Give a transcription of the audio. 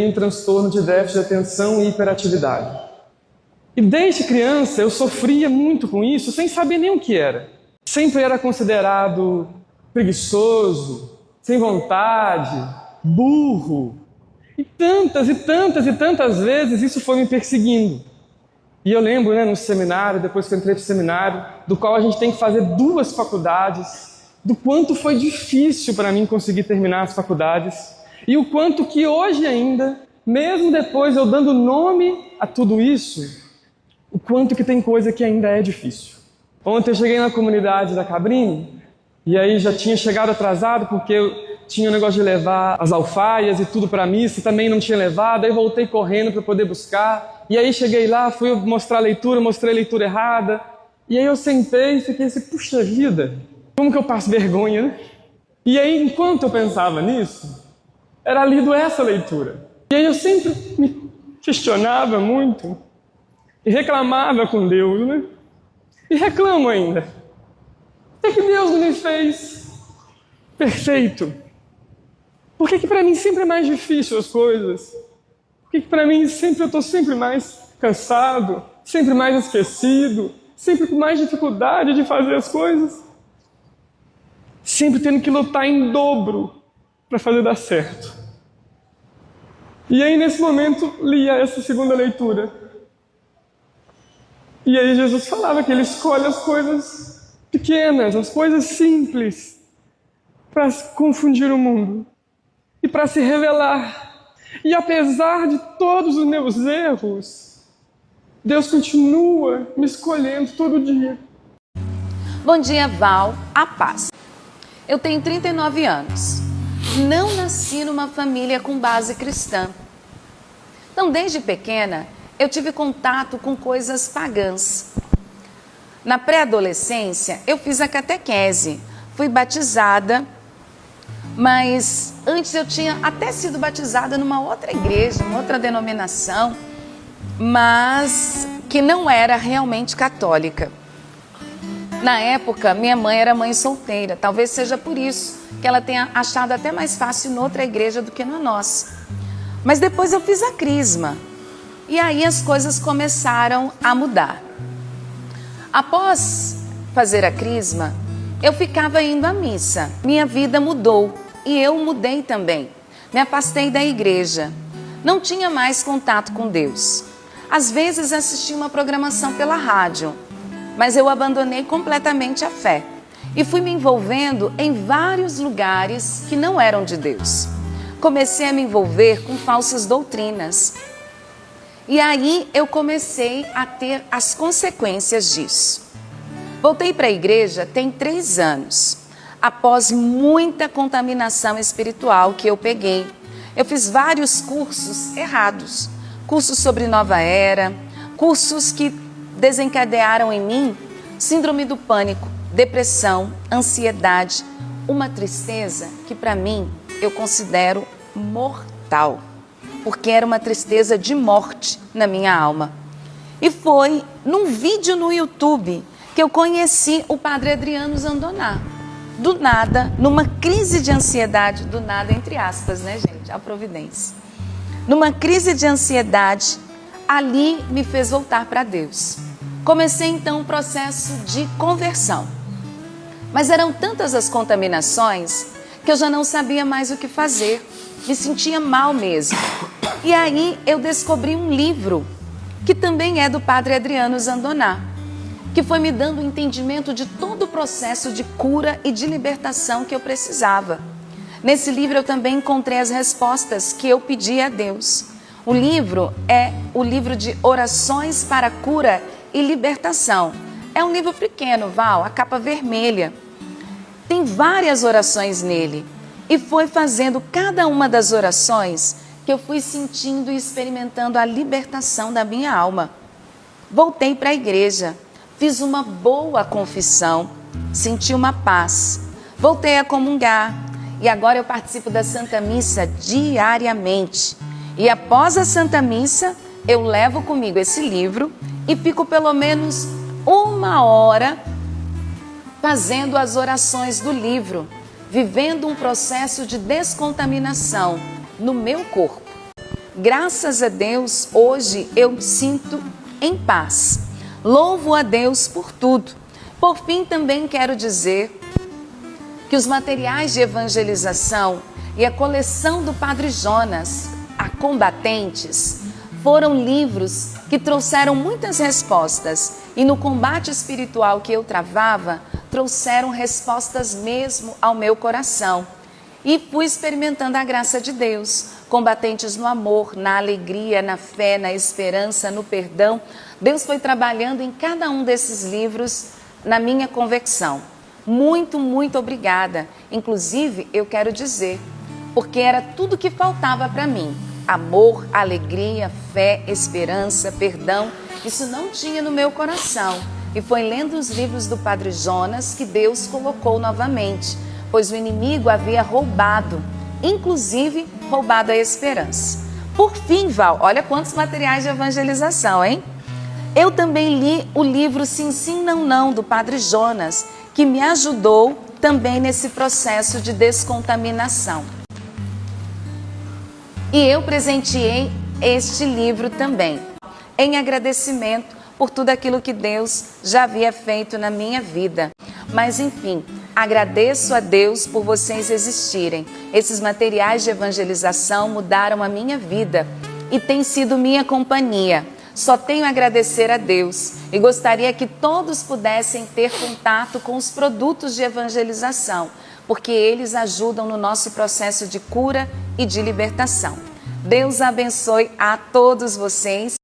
em transtorno de déficit de atenção e hiperatividade. E desde criança eu sofria muito com isso, sem saber nem o que era. Sempre era considerado preguiçoso, sem vontade, burro. E tantas vezes isso foi me perseguindo. E eu lembro, no seminário, depois que eu entrei para o seminário, do qual a gente tem que fazer 2 faculdades, do quanto foi difícil para mim conseguir terminar as faculdades, e o quanto que hoje ainda, mesmo depois eu dando nome a tudo isso, o quanto que tem coisa que ainda é difícil. Ontem eu cheguei na comunidade da Cabrini, e aí já tinha chegado atrasado, porque eu tinha o negócio de levar as alfaias e tudo para a missa, e também não tinha levado, aí voltei correndo para poder buscar, e aí cheguei lá, fui mostrar a leitura, mostrei a leitura errada, e aí eu sentei e fiquei assim, puxa vida, como que eu passo vergonha, né? E aí, enquanto eu pensava nisso, era lido essa leitura. E aí eu sempre me questionava muito, e reclamava com Deus, né? E reclamo ainda. Por que Deus não me fez perfeito? Por que para mim sempre é mais difícil as coisas? Por que para mim eu estou sempre mais cansado, sempre mais esquecido, sempre com mais dificuldade de fazer as coisas? Sempre tendo que lutar em dobro para fazer dar certo. E aí nesse momento lia essa segunda leitura. E aí Jesus falava que Ele escolhe as coisas pequenas, as coisas simples, para confundir o mundo e para se revelar. E apesar de todos os meus erros, Deus continua me escolhendo todo dia. Bom dia, Val, a paz. Eu tenho 39 anos. Não nasci numa família com base cristã. Então, desde pequena, eu tive contato com coisas pagãs. Na pré-adolescência, eu fiz a catequese, fui batizada, mas antes eu tinha até sido batizada numa outra igreja, numa outra denominação, mas que não era realmente católica. Na época, minha mãe era mãe solteira, talvez seja por isso que ela tenha achado até mais fácil noutra igreja do que na nossa. Mas depois eu fiz a crisma. E aí as coisas começaram a mudar. Após fazer a crisma, eu ficava indo à missa. Minha vida mudou e eu mudei também. Me afastei da igreja. Não tinha mais contato com Deus. Às vezes assistia uma programação pela rádio, mas eu abandonei completamente a fé. E fui me envolvendo em vários lugares que não eram de Deus. Comecei a me envolver com falsas doutrinas. E aí eu comecei a ter as consequências disso. Voltei para a igreja tem 3 anos, após muita contaminação espiritual que eu peguei. Eu fiz vários cursos errados, cursos sobre nova era, cursos que desencadearam em mim síndrome do pânico, depressão, ansiedade, uma tristeza que para mim eu considero mortal. Porque era uma tristeza de morte na minha alma. E foi num vídeo no YouTube que eu conheci o Padre Adriano Zandoná. Do nada, numa crise de ansiedade, do nada entre aspas, né, gente? A providência. Numa crise de ansiedade, ali me fez voltar para Deus. Comecei então um processo de conversão. Mas eram tantas as contaminações que eu já não sabia mais o que fazer. Me sentia mal mesmo. E aí eu descobri um livro, que também é do Padre Adriano Zandoná, que foi me dando o entendimento de todo o processo de cura e de libertação que eu precisava. Nesse livro eu também encontrei as respostas que eu pedi a Deus. O livro é o livro de Orações para Cura e Libertação. É um livro pequeno, Val, a capa vermelha. Tem várias orações nele. E foi fazendo cada uma das orações que eu fui sentindo e experimentando a libertação da minha alma. Voltei para a igreja, fiz uma boa confissão, senti uma paz. Voltei a comungar e agora eu participo da Santa Missa diariamente. E após a Santa Missa, eu levo comigo esse livro e fico pelo menos 1 hora fazendo as orações do livro, vivendo um processo de descontaminação no meu corpo. Graças a Deus, hoje eu me sinto em paz. Louvo a Deus por tudo. Por fim, também quero dizer que os materiais de evangelização e a coleção do Padre Jonas, a Combatentes, foram livros que trouxeram muitas respostas e no combate espiritual que eu travava, trouxeram respostas mesmo ao meu coração. E fui experimentando a graça de Deus, combatentes no amor, na alegria, na fé, na esperança, no perdão. Deus foi trabalhando em cada um desses livros na minha convicção. Muito, muito obrigada. Inclusive, eu quero dizer, porque era tudo que faltava para mim. Amor, alegria, fé, esperança, perdão. Isso não tinha no meu coração. E foi lendo os livros do Padre Jonas que Deus colocou novamente, pois o inimigo havia roubado, inclusive roubado a esperança. Por fim, Val, olha quantos materiais de evangelização, hein? Eu também li o livro Sim, Sim, Não, Não, do Padre Jonas, que me ajudou também nesse processo de descontaminação. E eu presenteei este livro também, em agradecimento por tudo aquilo que Deus já havia feito na minha vida. Mas enfim, agradeço a Deus por vocês existirem. Esses materiais de evangelização mudaram a minha vida e têm sido minha companhia. Só tenho a agradecer a Deus e gostaria que todos pudessem ter contato com os produtos de evangelização, porque eles ajudam no nosso processo de cura e de libertação. Deus abençoe a todos vocês.